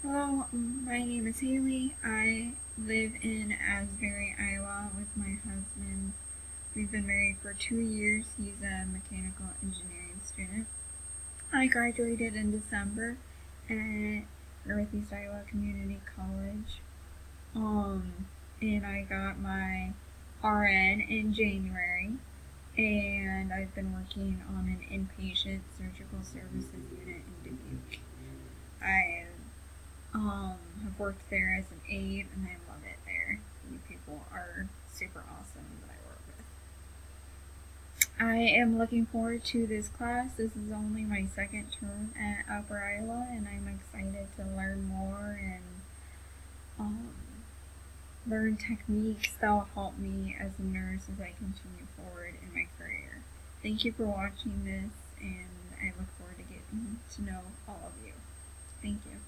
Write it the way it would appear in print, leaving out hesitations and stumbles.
Hello, my name is Haley. I live in Asbury, Iowa with my husband. We've been married for 2 years. He's a mechanical engineering student. I graduated in December at Northeast Iowa Community College. And I got my RN in January. And I've been working on an inpatient surgical services unit in Dubuque. I have worked there as an aide, and I love it there. You people are super awesome that I work with. I am looking forward to this class. This is only my second term at Upper Iowa, and I'm excited to learn more and um, learn techniques that will help me as a nurse as I continue forward in my career. Thank you for watching this, and I look forward to getting to know all of you. Thank you.